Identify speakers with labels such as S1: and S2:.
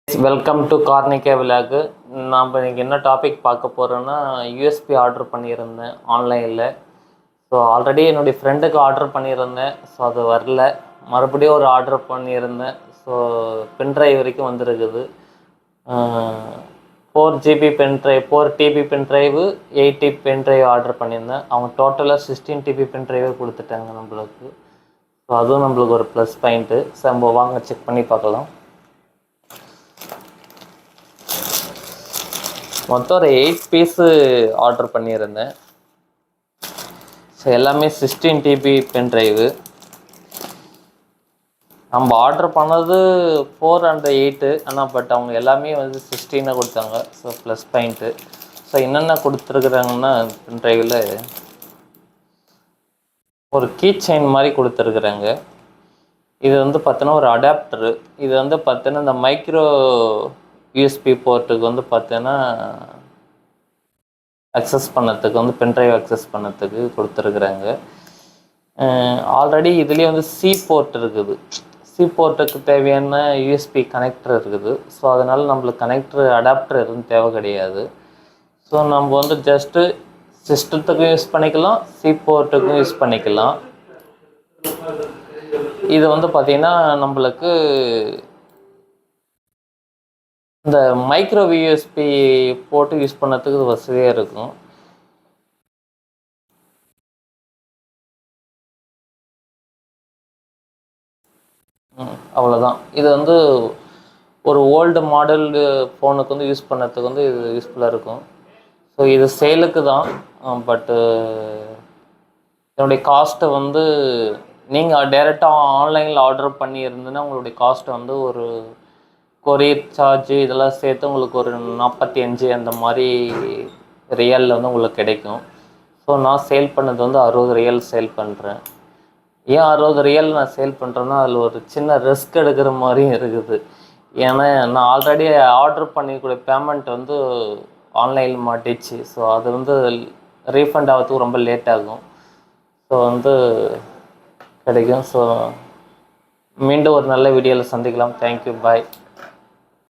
S1: Welcome to கார்னிகே vlog. நாம் இன்றைக்கி என்ன டாபிக் பார்க்க போகிறோன்னா, யூஎஸ்பி ஆர்டர் பண்ணியிருந்தேன் ஆன்லைனில். ஸோ ஆல்ரெடி என்னுடைய ஃப்ரெண்டுக்கு ஆர்டர் பண்ணியிருந்தேன். ஸோ அது வரல. மறுபடியும் ஒரு ஆர்டர் பண்ணியிருந்தேன். ஸோ பென்ட்ரைவ் வரைக்கும் வந்துருக்குது. 4GB pen drive, 4TB pendrive, 8TB pen drive order பண்ணியிருந்தேன். அவங்க டோட்டலாக 16TB பென்ட்ரைவே கொடுத்துட்டாங்க நம்மளுக்கு. ஸோ அதுவும் நம்மளுக்கு ஒரு ப்ளஸ் பாயிண்ட்டு. ஸோ நம்ம வாங்க செக் பண்ணி பார்க்கலாம். மொத்தம் ஒரு 8 பீஸு ஆர்டர் பண்ணியிருந்தேன். ஸோ எல்லாமே 16TB பென்ட்ரைவு. நம்ம ஆர்டர் பண்ணது 4 and 8, ஆனால் பட் அவங்க எல்லாமே வந்து 16 கொடுத்தாங்க. So plus point. ஸோ என்னென்ன கொடுத்துருக்குறாங்கன்னா, பென்ட்ரைவில் ஒரு கீ செயின் மாதிரி கொடுத்துருக்குறாங்க. இது வந்து பார்த்தோன்னா ஒரு அடாப்டரு. இது வந்து பார்த்தோன்னா இந்த மைக்ரோ யூஎஸ்பி போர்ட்டுக்கு வந்து பார்த்தோன்னா அக்சஸ் பண்ணதுக்கு வந்து பென்ட்ரைவ் அக்சஸ் பண்ணதுக்கு கொடுத்துருக்குறாங்க. ஆல்ரெடி இதுலேயே வந்து சி போர்ட் இருக்குது. சி போர்ட்டுக்கு தேவையான யூஎஸ்பி கனெக்டர் இருக்குது. ஸோ அதனால் நம்மளுக்கு கனெக்டர் அடாப்டர் எதுவும் தேவை கிடையாது. ஸோ நம்ம வந்து ஜஸ்ட்டு சிஸ்டத்துக்கும் யூஸ் பண்ணிக்கலாம், சி போர்ட்டுக்கும் யூஸ் பண்ணிக்கலாம். இது வந்து பார்த்திங்கன்னா நம்மளுக்கு இந்த மைக்ரோ யூஎஸ்பி போட்டு யூஸ் பண்ணதுக்கு வசதியாக இருக்கும். அவ்வளோதான். இது வந்து ஒரு ஓல்டு மாடல் ஃபோனுக்கு வந்து யூஸ் பண்ணதுக்கு வந்து இது யூஸ்ஃபுல்லாக இருக்கும். ஸோ இது சேலுக்கு தான். பட்டு என்னுடைய காஸ்ட்டை வந்து நீங்கள் டைரெக்டாக ஆன்லைனில் ஆர்டர் பண்ணியிருந்தீங்கன்னா உங்களுடைய காஸ்ட்டை வந்து ஒரு கொரியர் சார்ஜு இதெல்லாம் சேர்த்து உங்களுக்கு ஒரு 45 அந்த மாதிரி ரியலில் வந்து உங்களுக்கு கிடைக்கும். ஸோ நான் சேல் பண்ணது வந்து 60 ரியல் சேல் பண்ணுறேன். ஏன் 60 ரியல் நான் சேல் பண்ணுறேன்னா, அதில் ஒரு சின்ன ரிஸ்க் எடுக்கிற மாதிரியும் இருக்குது. ஏன்னா நான் ஆல்ரெடி ஆர்டர் பண்ணிக்கூடிய பேமெண்ட் வந்து ஆன்லைனில் மாட்டிச்சு. ஸோ அது வந்து ரீஃபண்ட் ஆகிறதுக்கு ரொம்ப லேட் ஆகும். ஸோ வந்து கிடைக்கும். ஸோ மீண்டும் ஒரு நல்ல வீடியோவில் சந்திக்கலாம். தேங்க்யூ, பாய்.